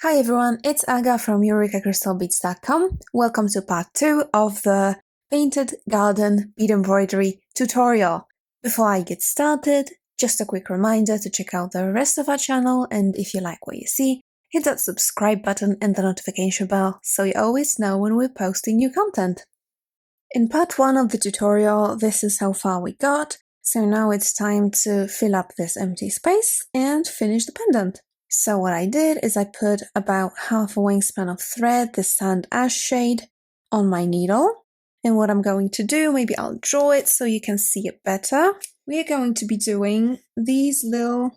Hi everyone, it's Aga from EurekaCrystalBeads.com. Welcome to part 2 of the Painted Garden Bead Embroidery tutorial. Before I get started, just a quick reminder to check out the rest of our channel, and if you like what you see, hit that subscribe button and the notification bell so you always know when we're posting new content. In part 1 of the tutorial, this is how far we got, so now it's time to fill up this empty space and finish the pendant. So what I did is I put about half a wingspan of thread, the sand ash shade, on my needle. And what I'm going to do, maybe I'll draw it so you can see it better. We are going to be doing these little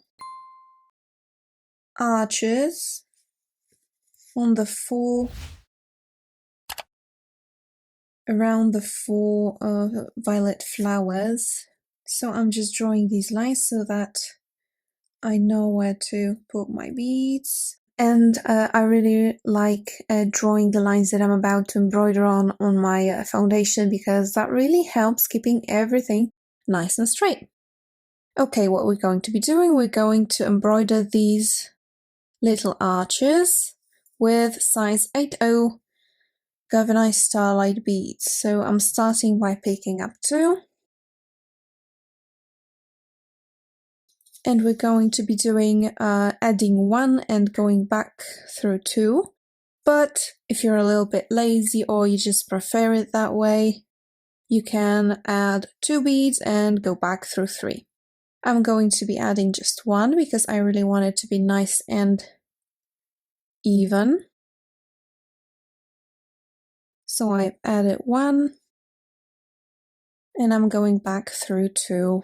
arches on the around the four violet flowers. So I'm just drawing these lines so that I know where to put my beads. And I really like drawing the lines that I'm about to embroider on my foundation, because that really helps keeping everything nice and straight. Okay, what we're going to be doing, we're going to embroider these little arches with size 8/0 galvanized starlight beads. So I'm starting by picking up 2. And we're going to be doing adding 1 and going back through 2. But if you're a little bit lazy or you just prefer it that way, you can add 2 beads and go back through 3. I'm going to be adding just 1 because I really want it to be nice and even. So I've added 1 and I'm going back through 2.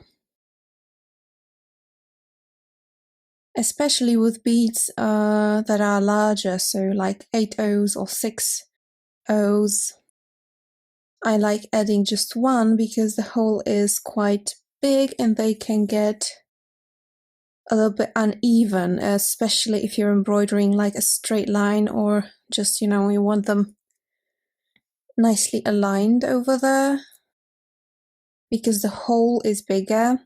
Especially with beads that are larger, so like 8/0s or 6/0s. I like adding just 1 because the hole is quite big and they can get a little bit uneven, especially if you're embroidering like a straight line or just, you want them nicely aligned over there, because the hole is bigger,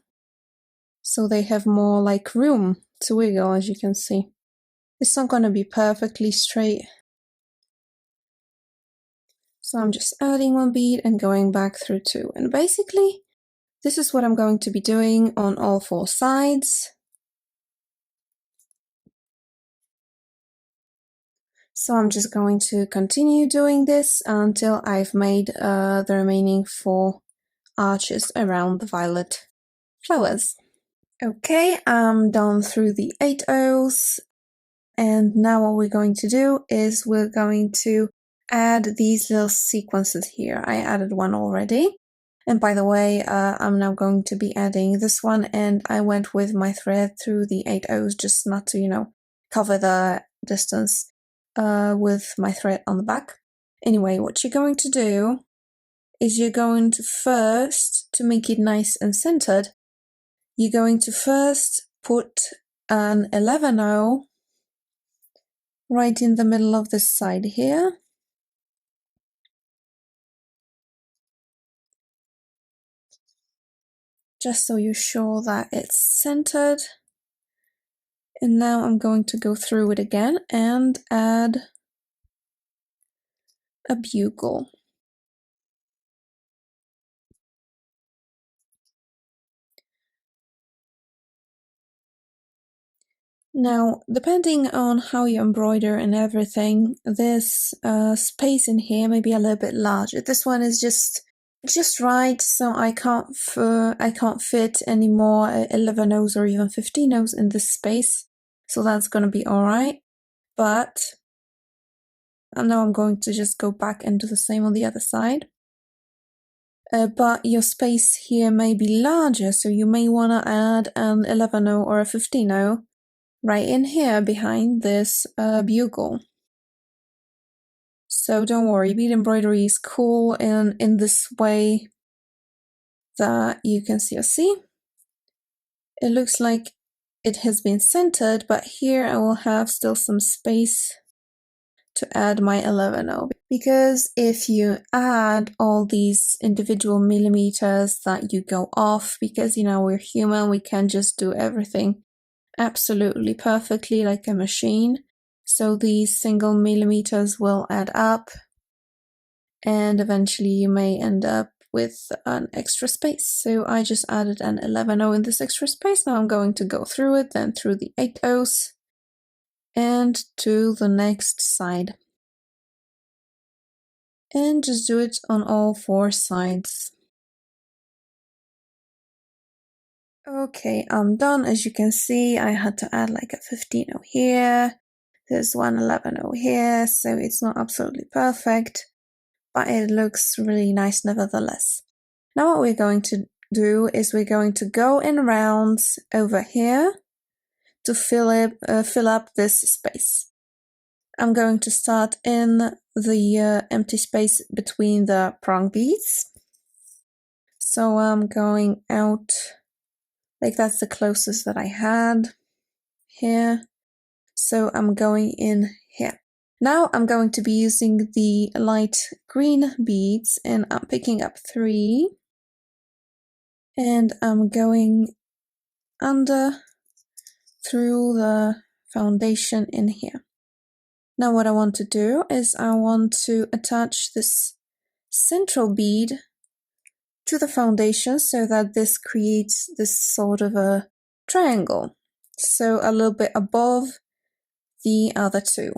so they have more like room to wiggle, as you can see. It's not going to be perfectly straight. So I'm just adding 1 bead and going back through 2. And basically, this is what I'm going to be doing on all 4 sides. So I'm just going to continue doing this until I've made the remaining 4 arches around the violet flowers. Okay, I'm done through the 8/0s. And now what we're going to do is we're going to add these little sequences here. I added 1 already. And by the way, I'm now going to be adding this one, and I went with my thread through the 8/0s just not to, cover the distance with my thread on the back. Anyway, what you're going to do is you're going to first, to make it nice and centered, you're going to first put an 11/0 right in the middle of this side here. Just so you're sure that it's centered. And now I'm going to go through it again and add a bugle. Now, depending on how you embroider and everything, this space in here may be a little bit larger. This one is just right, so I can't fit any more 11/0s or even 15/0s in this space, so that's gonna be alright. But now I'm going to just go back and do the same on the other side. But your space here may be larger, so you may want to add an 11/0 or a 15/0 right in here behind this bugle. So don't worry, bead embroidery is cool in this way that you can see. It looks like it has been centered, but here I will have still some space to add my 11/0, because if you add all these individual millimeters that you go off, because we're human, we can't just do everything absolutely perfectly like a machine. So these single millimeters will add up, and eventually you may end up with an extra space. So I just added an 11/0 in this extra space. Now I'm going to go through it, then through the 8/0s, and to the next side. And just do it on all 4 sides. Okay, I'm done. As you can see, I had to add like a 15/0 here. There's one 11/0 here, so it's not absolutely perfect, but it looks really nice nevertheless. Now what we're going to do is we're going to go in rounds over here to fill up this space. I'm going to start in the empty space between the prong beads. So I'm going out, like that's the closest that I had here. So I'm going in here. Now I'm going to be using the light green beads, and I'm picking up 3. And I'm going under through the foundation in here. Now what I want to do is I want to attach this central bead to the foundation so that this creates this sort of a triangle. So a little bit above the other 2.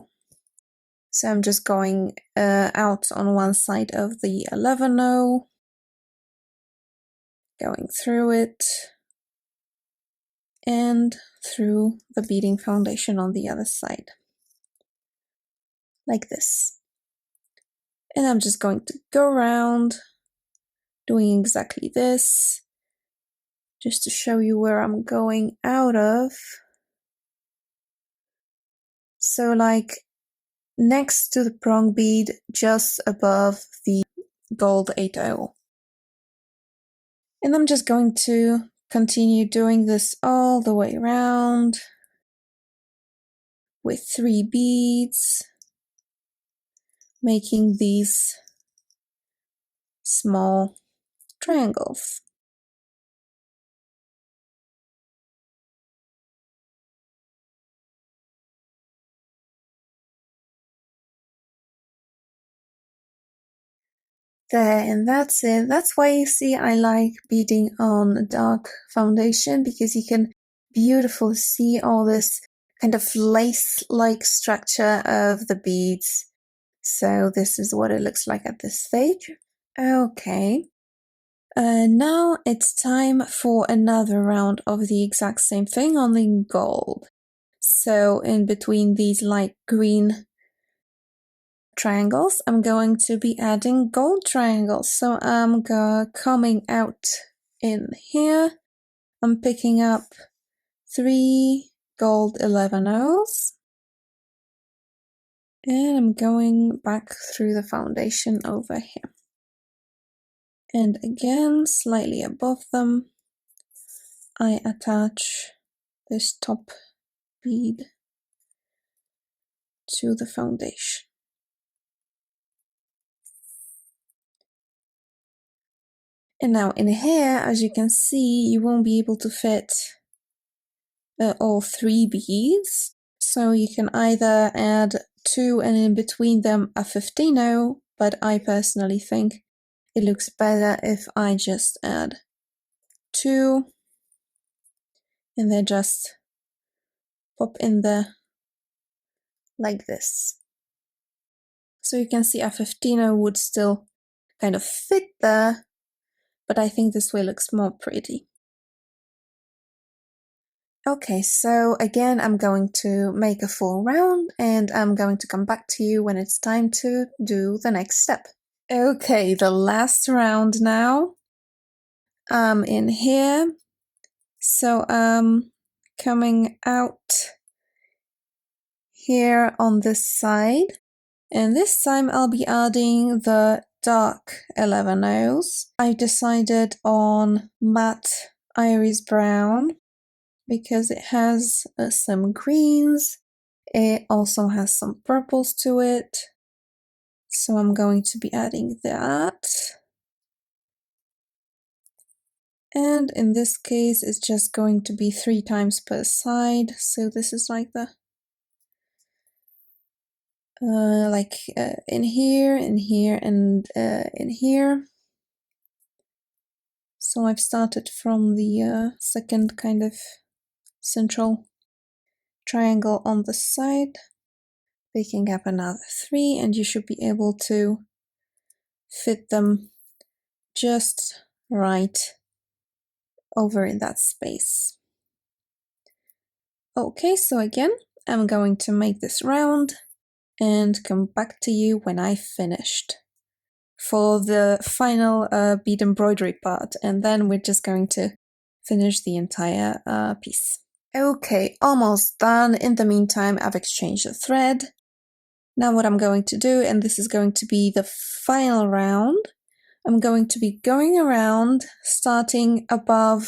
So I'm just going out on one side of the 11/0, going through it, and through the beading foundation on the other side, like this. And I'm just going to go around doing exactly this, just to show you where I'm going out of. So like next to the prong bead, just above the gold 8/0. And I'm just going to continue doing this all the way around with 3 beads, making these small triangles. There, and that's it. That's why you see I like beading on a dark foundation, because you can beautifully see all this kind of lace-like structure of the beads. So this is what it looks like at this stage. Okay. Now it's time for another round of the exact same thing, only in gold. So in between these light green triangles, I'm going to be adding gold triangles. So I'm coming out in here. I'm picking up 3 gold 11/0s. And I'm going back through the foundation over here. And again, slightly above them, I attach this top bead to the foundation. And now in here, as you can see, you won't be able to fit all 3 beads. So you can either add 2 and in between them a 15/0, but I personally think it looks better if I just add 2 and they just pop in there like this. So you can see a 15/0 would still kind of fit there, but I think this way looks more pretty. Okay, so again, I'm going to make a full round and I'm going to come back to you when it's time to do the next step. Okay, the last round now. I'm in here. So I'm coming out here on this side. And this time I'll be adding the dark 11/0s. I decided on matte iris brown because it has some greens. It also has some purples to it. So I'm going to be adding that. And in this case, it's just going to be 3 times per side. So this is like the in here, in here, and in here. So I've started from the second kind of central triangle on the side, picking up another 3, and you should be able to fit them just right over in that space. Okay, so again, I'm going to make this round and come back to you when I've finished for the final bead embroidery part, and then we're just going to finish the entire piece. Okay, almost done. In the meantime, I've exchanged the thread. Now what I'm going to do, and this is going to be the final round, I'm going to be going around, starting above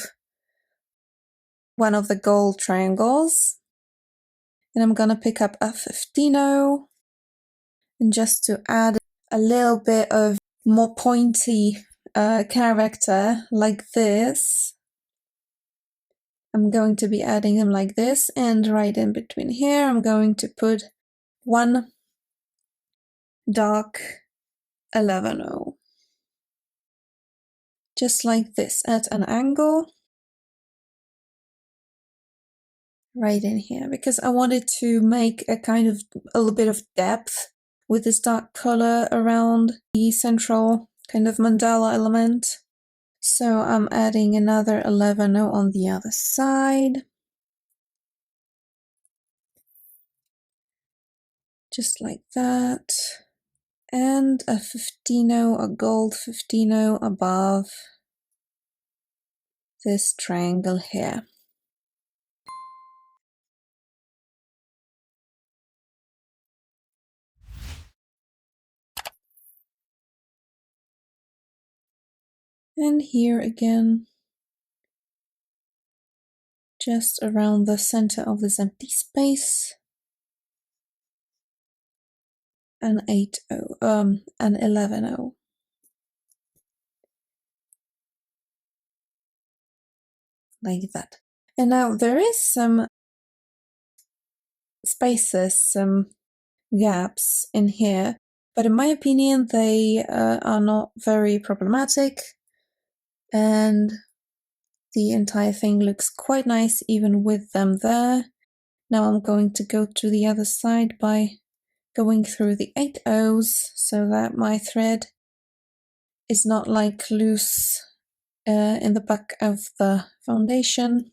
one of the gold triangles, and I'm gonna pick up a 15-0, and just to add a little bit of more pointy character like this, I'm going to be adding them like this, and right in between here I'm going to put one dark 11-0, just like this at an angle right in here, because I wanted to make a kind of a little bit of depth with this dark color around the central kind of mandala element. So I'm adding another 11-0 on the other side, just like that, and a 15-0, a gold 15-0 above this triangle here. And here again, just around the center of this empty space, an 8-0, an 11-0. Like that. And now there is some spaces, some gaps in here, but in my opinion they are not very problematic, and the entire thing looks quite nice even with them there. Now I'm going to go to the other side by going through the 8-0s so that my thread is not like loose in the back of the foundation.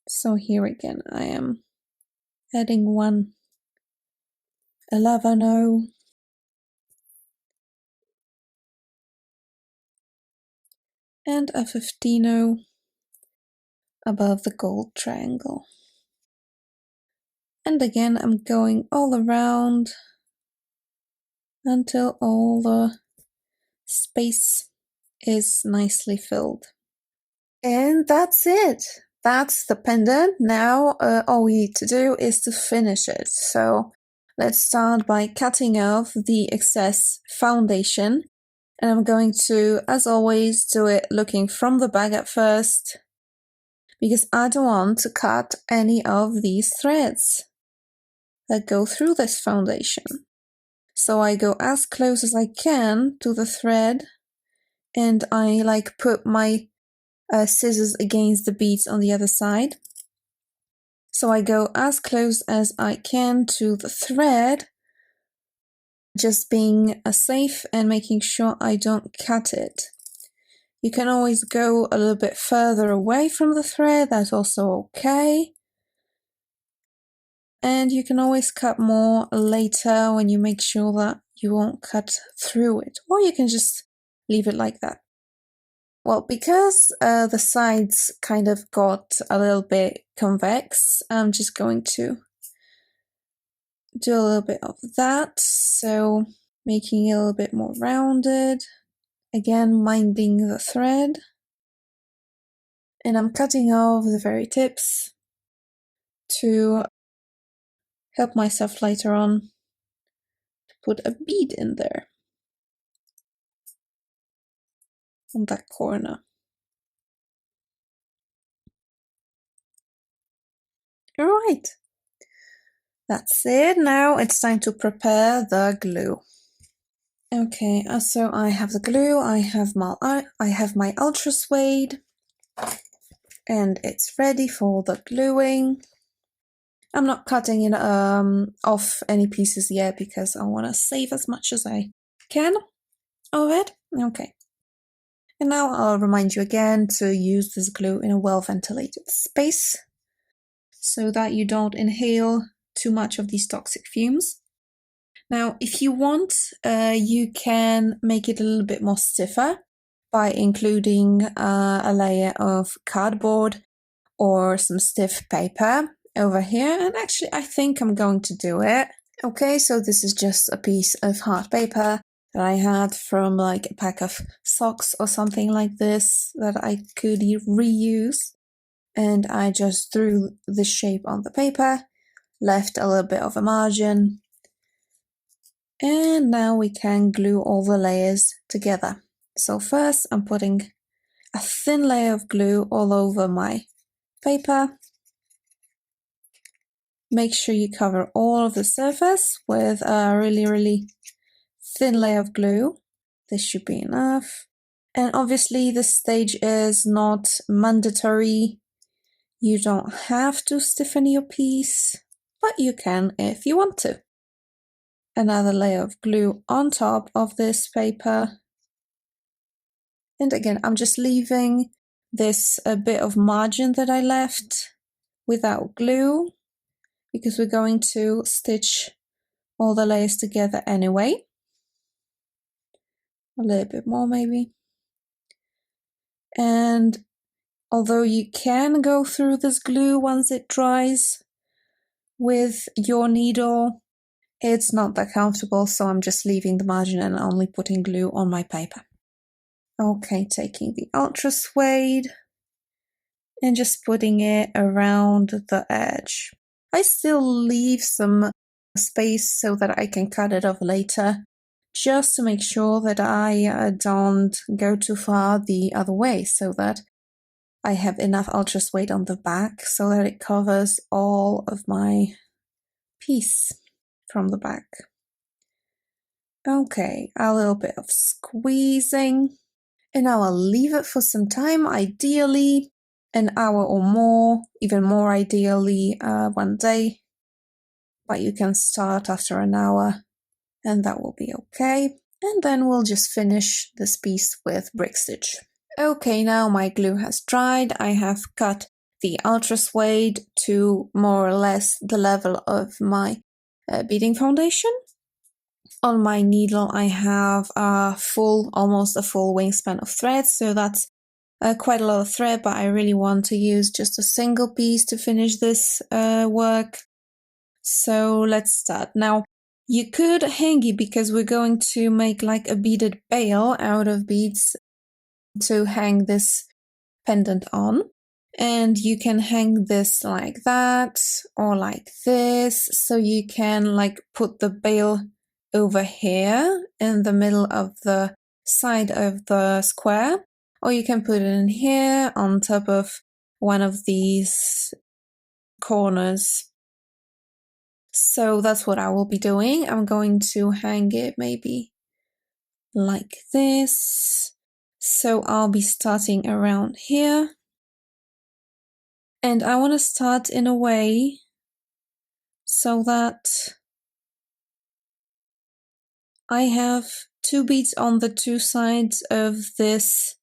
So here again I am adding one 11-0, and a 15-0 above the gold triangle. And again I'm going all around until all the space is nicely filled. And that's it. That's the pendant. Now all we need to do is to finish it. So let's start by cutting off the excess foundation. And I'm going to, as always, do it looking from the back at first, because I don't want to cut any of these threads that go through this foundation. So I go as close as I can to the thread, and I like put my scissors against the beads on the other side. So I go as close as I can to the thread, just being safe and making sure I don't cut it. You can always go a little bit further away from the thread, that's also okay. And you can always cut more later when you make sure that you won't cut through it, or you can just leave it like that. Well, because the sides kind of got a little bit convex, I'm just going to do a little bit of that, so making it a little bit more rounded. Again, minding the thread. And I'm cutting off the very tips to help myself later on to put a bead in there on that corner. Alright, That's it. Now it's time to prepare the glue. Okay, so I have the glue, I have my ultra suede, and it's ready for the gluing. I'm not cutting it off any pieces yet because I want to save as much as I can of it. Okay. And now I'll remind you again to use this glue in a well-ventilated space so that you don't inhale too much of these toxic fumes. Now, if you want, you can make it a little bit more stiffer by including a layer of cardboard or some stiff paper over here. And actually, I think I'm going to do it. Okay, so this is just a piece of hard paper that I had from like a pack of socks or something like this that I could reuse. And I just drew the shape on the paper, left a little bit of a margin. And now we can glue all the layers together. So first I'm putting a thin layer of glue all over my paper. Make sure you cover all of the surface with a really, really thin layer of glue. This should be enough. And obviously this stage is not mandatory. You don't have to stiffen your piece, but you can if you want to. Another layer of glue on top of this paper. And again, I'm just leaving this a bit of margin that I left without glue because we're going to stitch all the layers together anyway. A little bit more maybe. And although you can go through this glue once it dries with your needle, it's not that comfortable, so I'm just leaving the margin and only putting glue on my paper. Okay, taking the ultra suede and just putting it around the edge. I still leave some space so that I can cut it off later, just to make sure that I don't go too far the other way, so that I have enough ultra suede on the back so that it covers all of my piece from the back. Okay, a little bit of squeezing. And now I'll leave it for some time, ideally an hour or more, even more ideally 1 day. But you can start after an hour and that will be okay. And then we'll just finish this piece with brick stitch. Okay, now my glue has dried. I have cut the ultra suede to more or less the level of my beading foundation. On my needle I have almost a full wingspan of thread, so that's quite a lot of thread, but I really want to use just a single piece to finish this work. So let's start. Now you could hang it because we're going to make like a beaded bail out of beads to hang this pendant on. And you can hang this like that or like this, so you can like put the bail over here in the middle of the side of the square, or you can put it in here on top of one of these corners. So that's what I will be doing. I'm going to hang it maybe like this. So I'll be starting around here. And I want to start in a way so that I have 2 beads on the 2 sides of this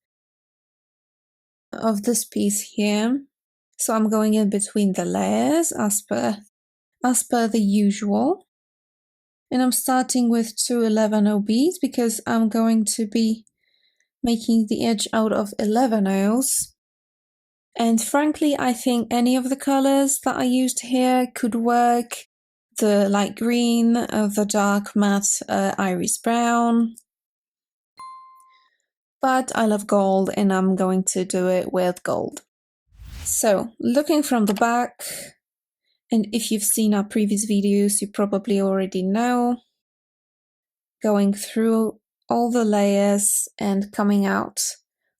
piece here. So I'm going in between the layers as per the usual. And I'm starting with 2 11-0 beads because I'm going to be making the edge out of 11-0s. And frankly, I think any of the colors that I used here could work. The light green, the dark matte iris brown. But I love gold and I'm going to do it with gold. So, looking from the back, and if you've seen our previous videos, you probably already know, going through all the layers and coming out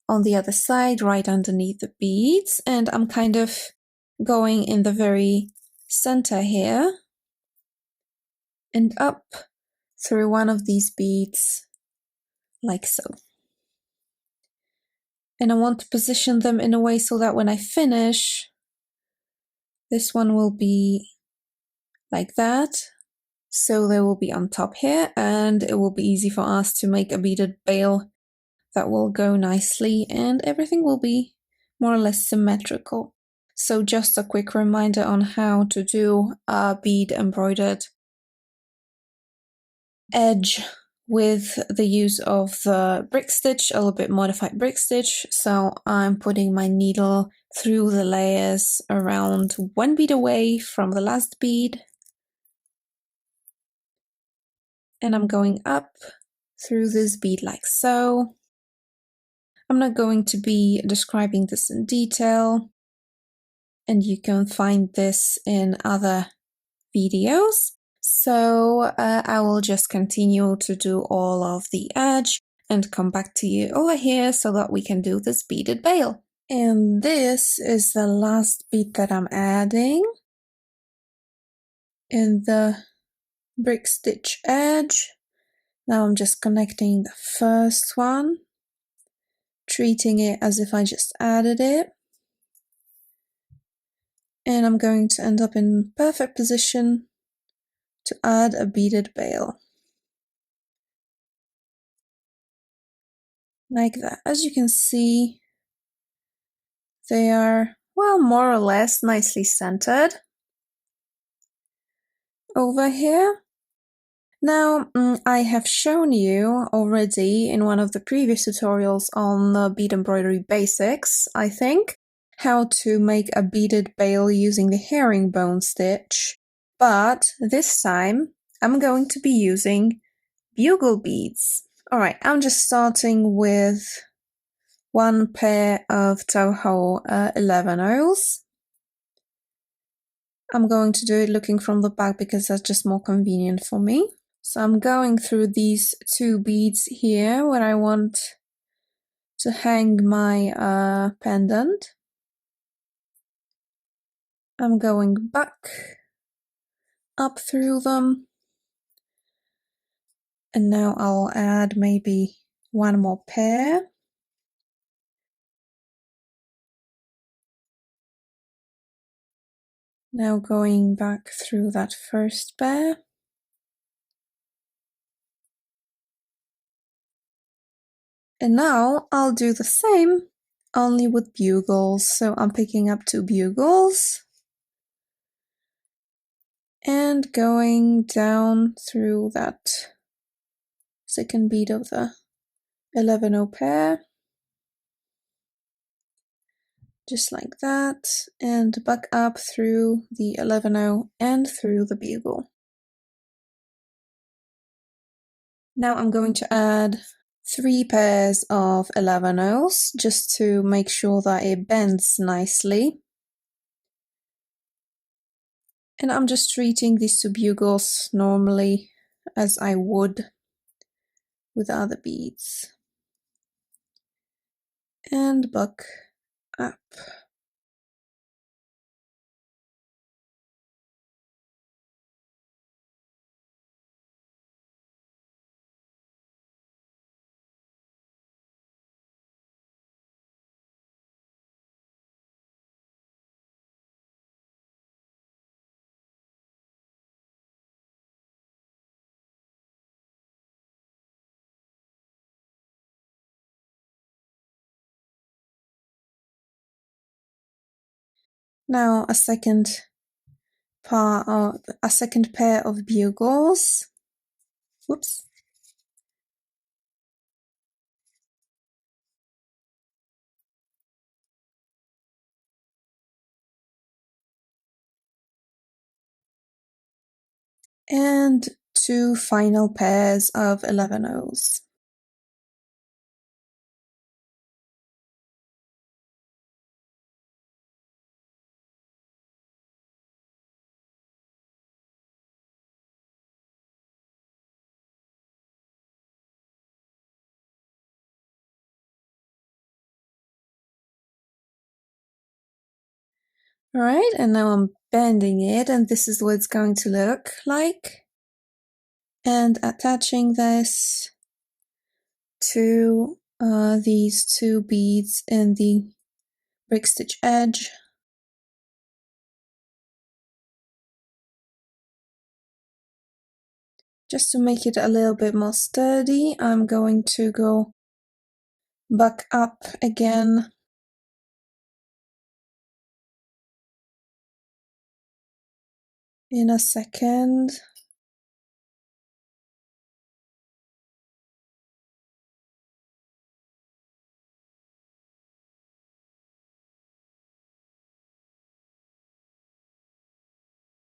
on the other side right underneath the beads, and I'm kind of going in the very center here and up through one of these beads, like so. And I want to position them in a way so that when I finish, this one will be like that. So they will be on top here, and it will be easy for us to make a beaded bail that will go nicely, and everything will be more or less symmetrical. So just a quick reminder on how to do a bead embroidered edge with the use of the brick stitch, a little bit modified brick stitch. So I'm putting my needle through the layers around one bead away from the last bead. And I'm going up through this bead like so. I'm not going to be describing this in detail, and you can find this in other videos. So I will just continue to do all of the edge and come back to you over here so that we can do this beaded bail. And this is the last bead that I'm adding in the brick stitch edge. Now I'm just connecting the first one, treating it as if I just added it. And I'm going to end up in perfect position to add a beaded bail. Like that. As you can see, they are, well, more or less nicely centered over here. Now, I have shown you already in one of the previous tutorials on the bead embroidery basics, I think, how to make a beaded bail using the herringbone stitch. But this time, I'm going to be using bugle beads. Alright, I'm just starting with one pair of Toho 11 oils. I'm going to do it looking from the back because that's just more convenient for me. So I'm going through these two beads here where I want to hang my pendant. I'm going back up through them. And now I'll add maybe one more pair. Now going back through that first pair. And now I'll do the same, only with bugles. So I'm picking up two bugles and going down through that second bead of the 11-0 pair. Just like that, and back up through the 11-0 and through the bugle. Now I'm going to add 3 pairs of 11-0s just to make sure that it bends nicely. And I'm just treating these two bugles normally as I would with other beads. And back up. Now a second pair of bugles. Whoops. And 2 final pairs of 11-0s. Alright, and now I'm bending it, and this is what it's going to look like. and attaching this to these two beads in the brick stitch edge. Just to make it a little bit more sturdy, I'm going to go back up again in a second.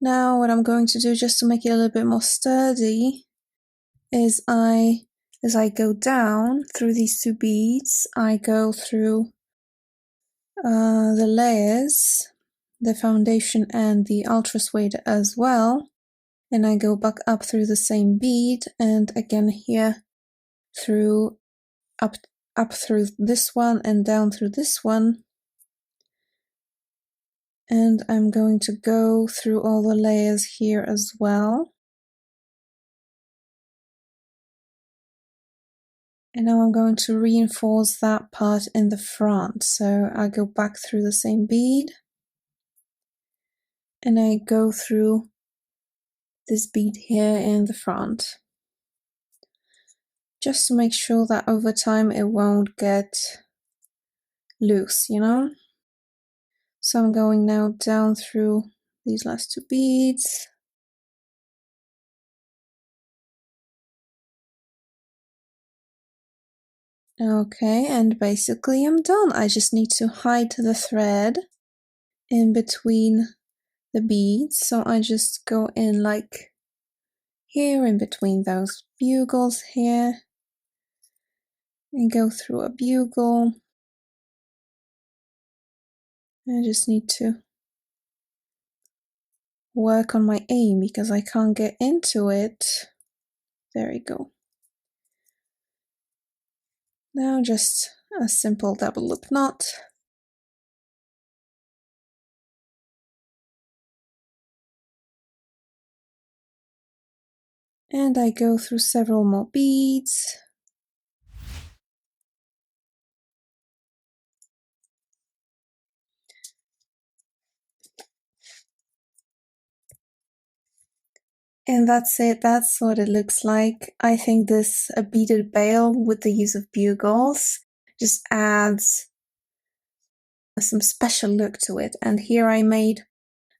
Now what I'm going to do, just to make it a little bit more sturdy, is as I go down through these two beads, I go through the layers, the foundation and the ultra suede as well, and I go back up through the same bead, and again here through up through this one and down through this one. And I'm going to go through all the layers here as well. And now I'm going to reinforce that part in the front. So I go back through the same bead and I go through this bead here in the front, just to make sure that over time it won't get loose, you know? So I'm going now down through these last two beads. Okay, and basically I'm done. I just need to hide the thread in between the beads. So I just go in like here in between those bugles here and go through a bugle. I just need to work on my aim because I can't get into it. There we go. Now just a simple double loop knot. And I go through several more beads. And that's it, that's what it looks like. I think this beaded bail with the use of bugles just adds some special look to it. And here I made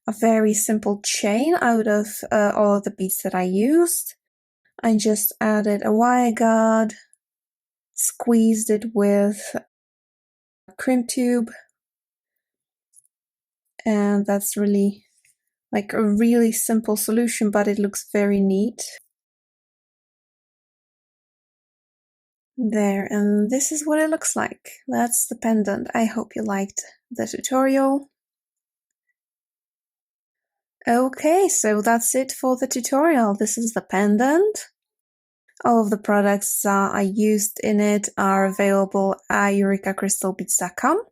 a very simple chain out of all of the beads that I used. I just added a wire guard, squeezed it with a crimp tube, and that's really like a really simple solution, but it looks very neat. There, and this is what it looks like. That's the pendant. I hope you liked the tutorial. Okay, so that's it for the tutorial. This is the pendant. All of the products I used in it are available at eurekacrystalbeads.com.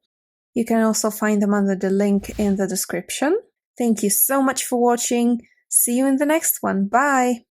You can also find them under the link in the description. Thank you so much for watching. See you in the next one. Bye!